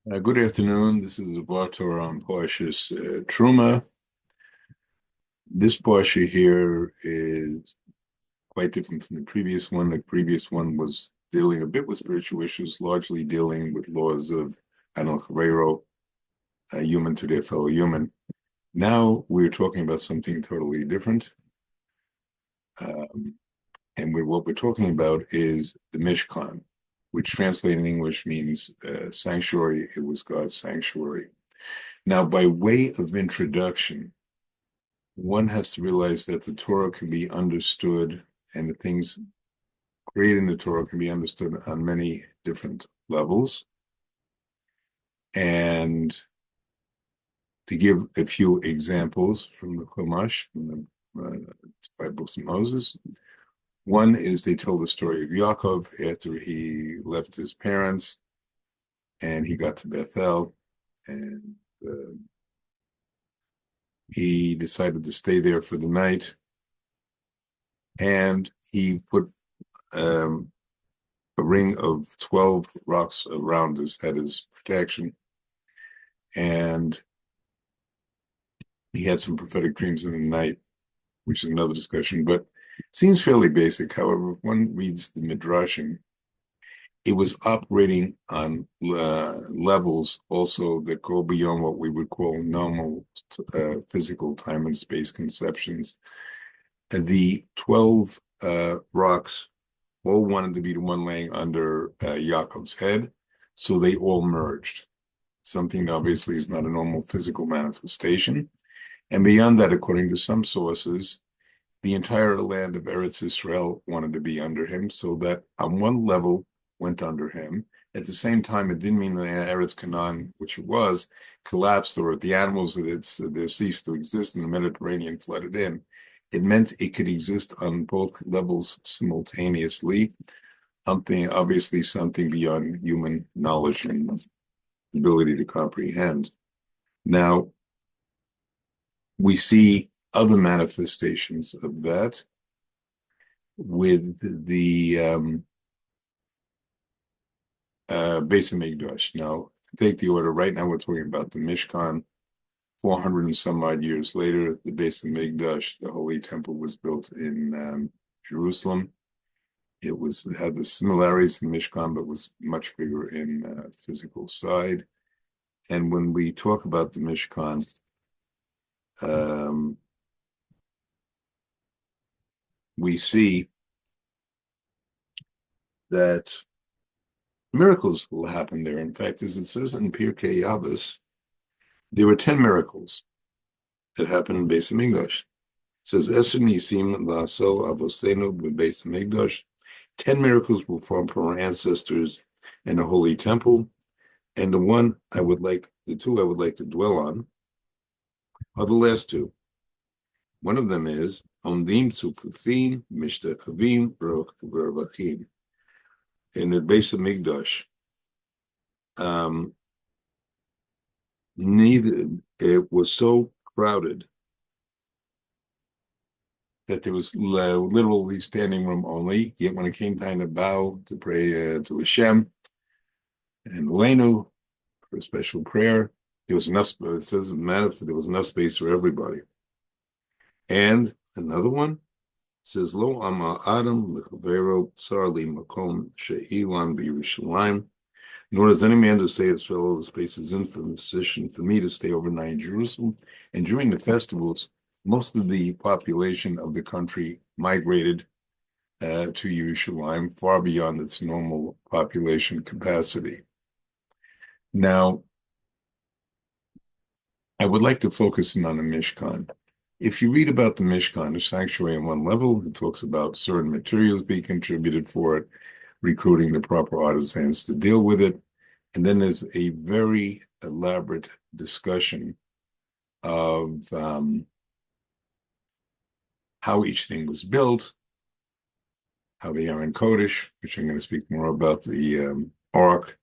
Good afternoon. This is the Torah on Parshas Terumah. This Parsha here is quite different from the previous one. The previous one was dealing a bit with spiritual issues, largely dealing with laws of Anal Chavero, a human to their fellow human. Now we're talking about something totally different. What we're talking about is the Mishkan, which translated in English means sanctuary. It was God's sanctuary. Now, by way of introduction, one has to realize that the Torah can be understood and the things created in the Torah can be understood on many different levels. And to give a few examples from the Chumash, from the five books of Moses, one is they tell the story of Yaakov after he left his parents and he got to Bethel, and he decided to stay there for the night, and he put a ring of 12 rocks around his head as protection. And he had some prophetic dreams in the night, which is another discussion, but it seems fairly basic. However, if one reads the Midrashim, it was operating on levels also that go beyond what we would call normal physical time and space conceptions. And the 12 rocks all wanted to be the one laying under Yaakov's head, so they all merged. Something that obviously is not a normal physical manifestation. And beyond that, according to some sources, the entire land of Eretz Israel wanted to be under him, so that on one level went under him. At the same time, it didn't mean that Eretz Canaan, which it was, collapsed, or the animals that ceased to exist in the Mediterranean flooded in. It meant it could exist on both levels simultaneously, obviously something beyond human knowledge and ability to comprehend. Now, we see other manifestations of that with the Beis Hamikdash. Now, to take the order, right now we're talking about the Mishkan. 400 and some odd years later, the Beis Hamikdash, the Holy Temple, was built in Jerusalem. It had the similarities to the Mishkan, but was much bigger in physical side. And when we talk about the Mishkan, we see that miracles will happen there. In fact, as it says in Pirkei Avos, there were 10 miracles that happened in Beis Hamikdash. It says, Eser nisim la'aso avosenu b'Beis Hamikdash. 10 miracles were performed for our ancestors in the Holy Temple. And the two I would like to dwell on are the last two. One of them is Omdim Tzufufim Mishtachavim V'Ravachim. In the Beis Hamikdash, it was so crowded that there was literally standing room only. Yet when it came time to bow to pray to Hashem and Leinu for a special prayer, there was enough. It says there was enough space for everybody. And another one says, Lo ama Adam lechavero tsar li makom she'ilan b'Yerushalayim. Nor does any man to say his fellow, the space is insufficient for me to stay overnight in Jerusalem. And during the festivals, most of the population of the country migrated to Yerushalayim, far beyond its normal population capacity. Now, I would like to focus in on the Mishkan. If you read about the Mishkan, the sanctuary on one level, it talks about certain materials being contributed for it, recruiting the proper artisans to deal with it. And then there's a very elaborate discussion of how each thing was built, how they are in Kodesh, which I'm going to speak more about, the ark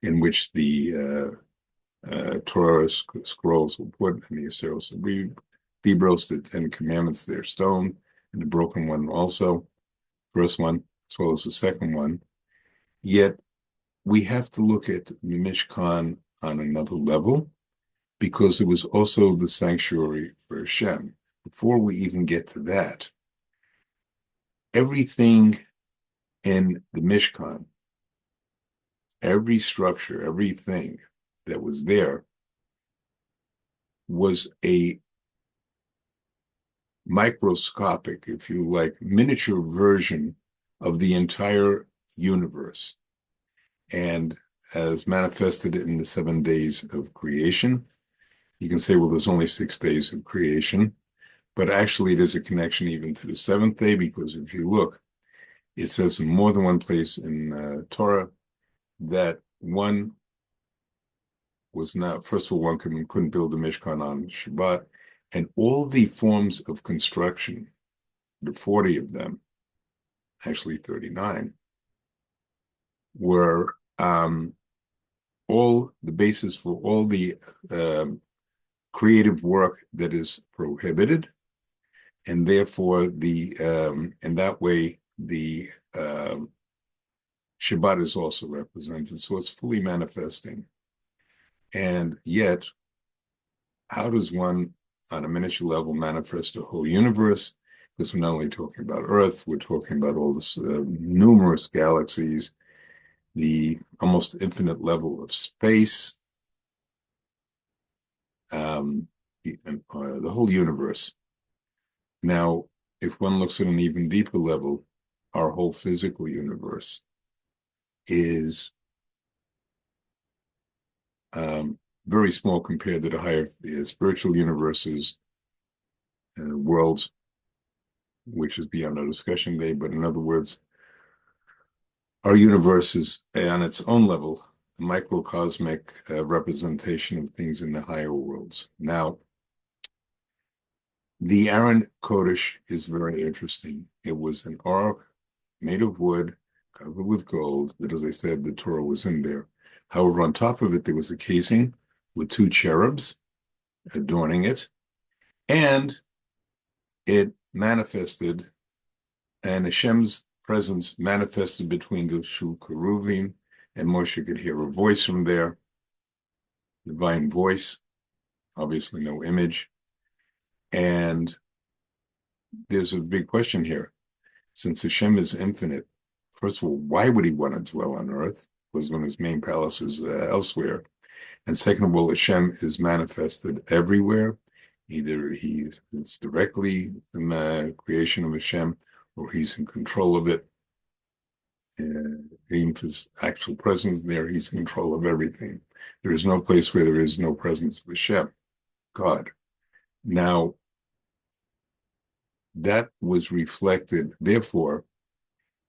in which the Torah scrolls were put, and the Aseros Dibros, the Ten Commandments, they're stone, and the broken one also, first one, as well as the second one. Yet, we have to look at the Mishkan on another level because it was also the sanctuary for Hashem. Before we even get to that, everything in the Mishkan, every structure, everything that was there was a microscopic, if you like, miniature version of the entire universe. And as manifested in the 7 days of creation, you can say, well, there's only 6 days of creation, but actually there's a connection even to the 7th day, because if you look, it says in more than one place in Torah that one was not, first of all, one couldn't build a Mishkan on Shabbat, and all the forms of construction, the 40 of them, actually 39, were all the basis for all the creative work that is prohibited, and therefore in that way the Shabbat is also represented, so it's fully manifesting. And yet, how does one, on a miniature level, manifest a whole universe? Because we're not only talking about Earth, we're talking about all this numerous galaxies, the almost infinite level of space, the whole universe. Now, if one looks at an even deeper level, our whole physical universe is very small compared to the higher spiritual universes and worlds, which is beyond our discussion today. But in other words, our universe is on its own level a microcosmic representation of things in the higher worlds. Now, the Aron Kodesh is very interesting. It was an ark made of wood, covered with gold, that, as I said, the Torah was in there. However, on top of it, there was a casing with 2 cherubs adorning it, and it manifested, and Hashem's presence manifested between the two cherubim, and Moshe could hear a voice from there, divine voice, obviously no image. And there's a big question here. Since Hashem is infinite, first of all, why would he want to dwell on earth? Was when his main palace is elsewhere. And second of all, Hashem is manifested everywhere. Either it's directly the creation of Hashem, or he's in control of it. Even if his actual presence there, he's in control of everything. There is no place where there is no presence of Hashem, God. Now, that was reflected, therefore,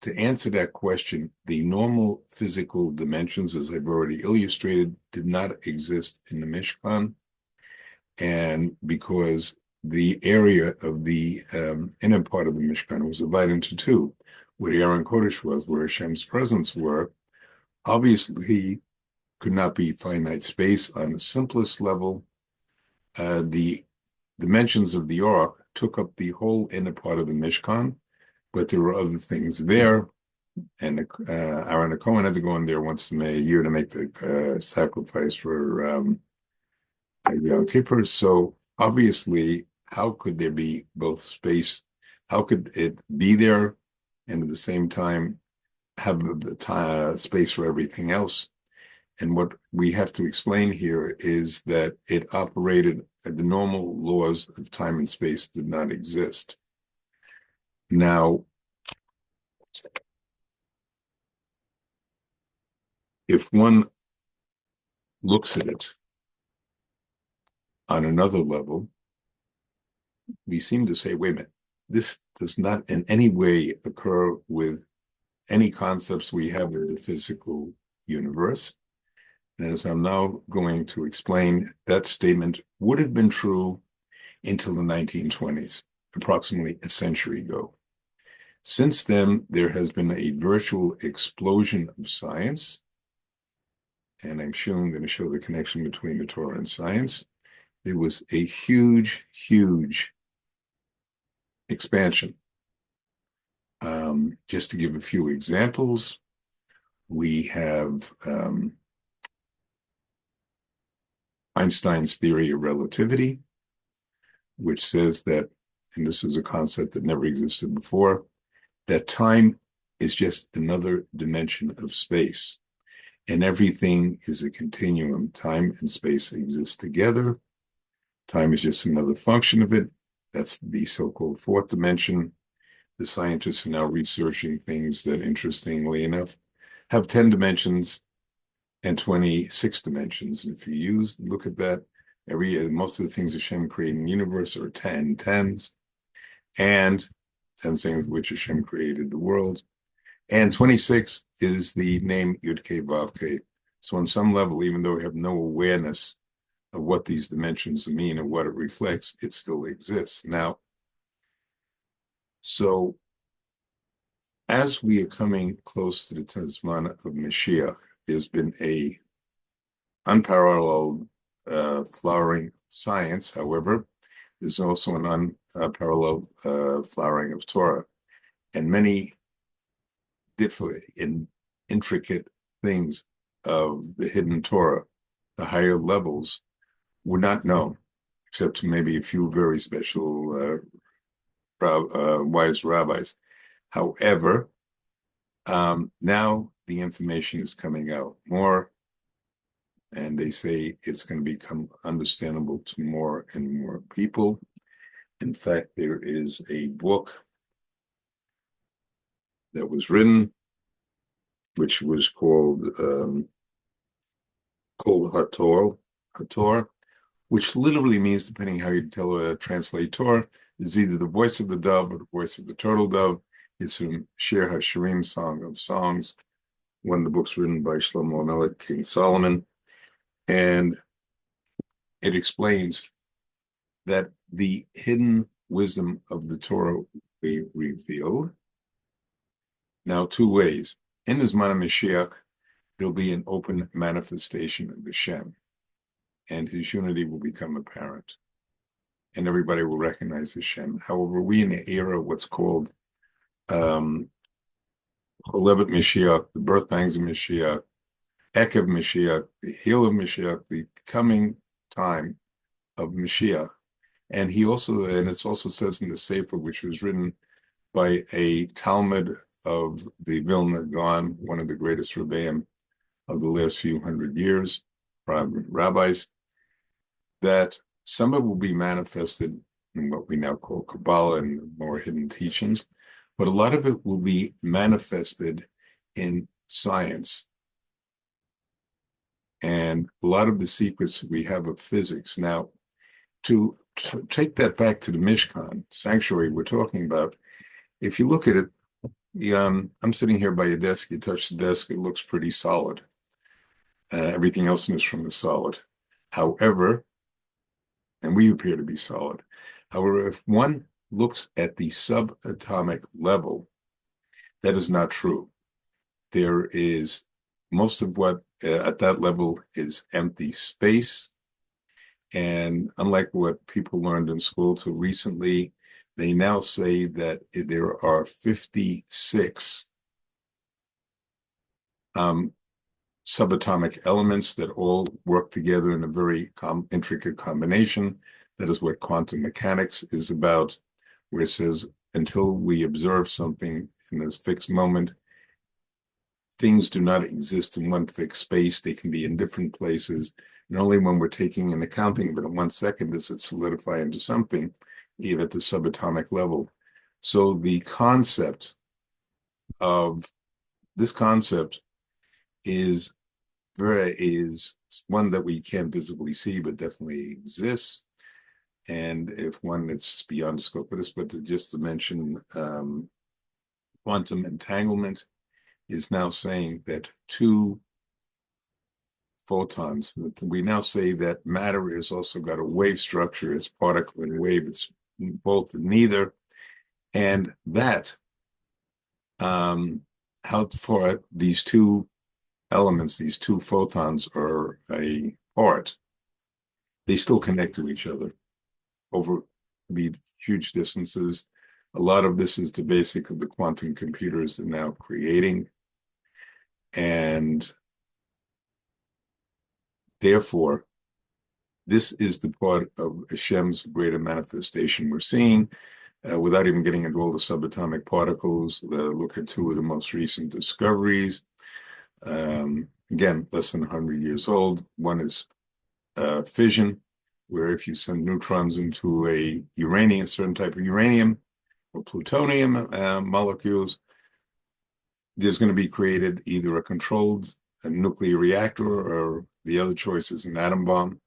to answer that question, the normal physical dimensions, as I've already illustrated, did not exist in the Mishkan. And because the area of the inner part of the Mishkan was divided into 2, where the Aron Kodesh was, where Hashem's presence were, obviously could not be finite space. On the simplest level, the dimensions of the ark took up the whole inner part of the Mishkan, but there were other things there, and Aaron the Cohen had to go in there once in a year to make the sacrifice for Yom Kippur. So obviously, how could there be both space? How could it be there and at the same time have the space for everything else? And what we have to explain here is that it operated, the normal laws of time and space did not exist. Now, if one looks at it on another level, we seem to say, wait a minute, this does not in any way occur with any concepts we have of the physical universe. And as I'm now going to explain, that statement would have been true until the 1920s, approximately a century ago. Since then, there has been a virtual explosion of science, and I'm going to show the connection between the Torah and science. There was a huge, huge expansion. Just to give a few examples, we have Einstein's theory of relativity, which says that, and this is a concept that never existed before, that time is just another dimension of space, and everything is a continuum. Time and space exist together. Time is just another function of it. That's the so-called fourth dimension. The scientists are now researching things that, interestingly enough, have 10 dimensions and 26 dimensions. And if you look at that, most of the things Hashem created in the universe are 10 tens, and 10 things which Hashem created the world. And 26 is the name Yud-Kei Vav-Kei. So on some level, even though we have no awareness of what these dimensions mean and what it reflects, it still exists. Now, so as we are coming close to the Tazman of Mashiach, there's been a unparalleled flowering science. However, there's also an unparalleled flowering of Torah, and many different intricate things of the hidden Torah, the higher levels, were not known, except to maybe a few very special wise rabbis. However, now the information is coming out more, and they say it's going to become understandable to more and more people. In fact, there is a book that was written, which was called Hator, which literally means, depending how you translate Torah, is either the voice of the dove or the voice of the turtle dove. It's from Shir HaShirim, Song of Songs, one of the books written by Shlomo Melech, King Solomon. And it explains that the hidden wisdom of the Torah will be revealed. Now, two ways. In the Zman Mashiach, there'll be an open manifestation of Hashem, and his unity will become apparent, and everybody will recognize Hashem. However, we in the era of what's called Cholevet Mashiach, the birth pangs of Mashiach, Ekev Mashiach, the heel of Mashiach, the coming time of Mashiach. And it also says in the Sefer, which was written by a Talmud of the Vilna Gaon, one of the greatest Rebbeim of the last few hundred years, rabbis, that some of it will be manifested in what we now call Kabbalah and more hidden teachings, but a lot of it will be manifested in science. And a lot of the secrets we have of physics. Now, to take that back to the Mishkan, sanctuary we're talking about, if you look at it, I'm sitting here by your desk, you touch the desk, it looks pretty solid. Everything else in this room is solid. However, and we appear to be solid. However, if one looks at the subatomic level, that is not true. There is most of what at that level is empty space. And unlike what people learned in school till recently, they now say that there are 56 subatomic elements that all work together in a very intricate combination. That is what quantum mechanics is about, where it says, until we observe something in this fixed moment, things do not exist in one fixed space. They can be in different places. And only when we're taking an accounting of it in 1 second does it solidify into something, even at the subatomic level. So the concept of this concept is one that we can't visibly see, but definitely exists. And if one that's beyond the scope of this, but just to mention quantum entanglement is now saying that two photons, we now say that matter has also got a wave structure, it's particle and wave, it's both and neither. And that, how far these two elements, these two photons are apart, they still connect to each other over huge distances. A lot of this is the basic of the quantum computers are now creating. And therefore, This is the part of Hashem's greater manifestation we're seeing, without even getting into all the subatomic particles. Look at two of the most recent discoveries. Again, less than 100 years old. One is fission, where if you send neutrons into a certain type of uranium or plutonium molecules, there's going to be created either a nuclear reactor, or the other choice is an atom bomb.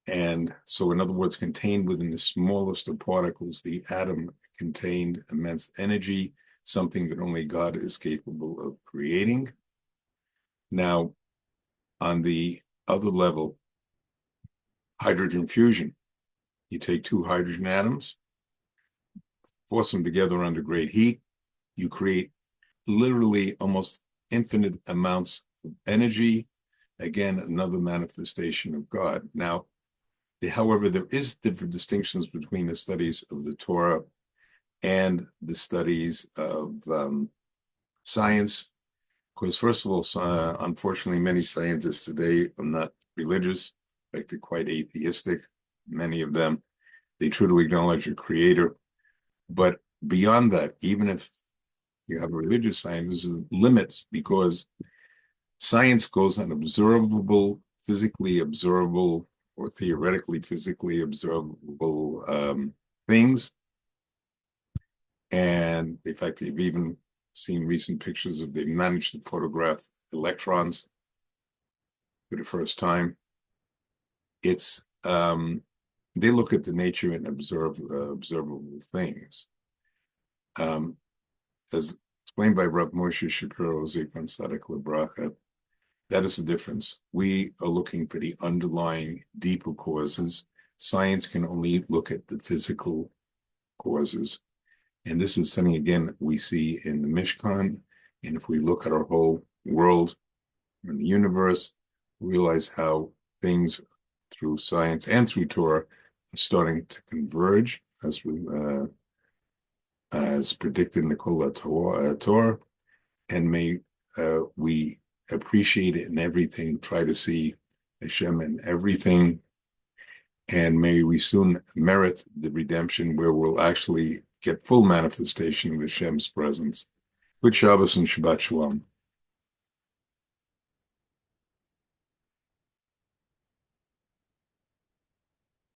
And so, in other words, contained within the smallest of particles, the atom contained immense energy, something that only God is capable of creating. Now, on the other level, hydrogen fusion. You take two hydrogen atoms, force them together under great heat, you create literally almost infinite amounts of energy. Again, another manifestation of God. Now, however, there is different distinctions between the studies of the Torah and the studies of science. Because first of all, unfortunately, many scientists today are not religious. In fact, they're quite atheistic. Many of them, they truly acknowledge a creator. But beyond that, even if you have a religious science, there's limits, because science goes on observable, physically observable, or theoretically physically observable things. And in fact, they've even seen recent pictures of they've managed to photograph electrons for the first time. It's they look at the nature and observe observable things. As explained by Rav Moshe Shapiro, Zikron Tzaddik Lebracha, that is the difference. We are looking for the underlying deeper causes. Science can only look at the physical causes. And this is something, again, we see in the Mishkan. And if we look at our whole world and the universe, we realize how things through science and through Torah are starting to converge, as predicted in the Kol Torah. And may we appreciate it in everything, try to see Hashem in everything, and may we soon merit the redemption where we'll actually get full manifestation of Hashem's presence. Good Shabbos and Shabbat Shalom.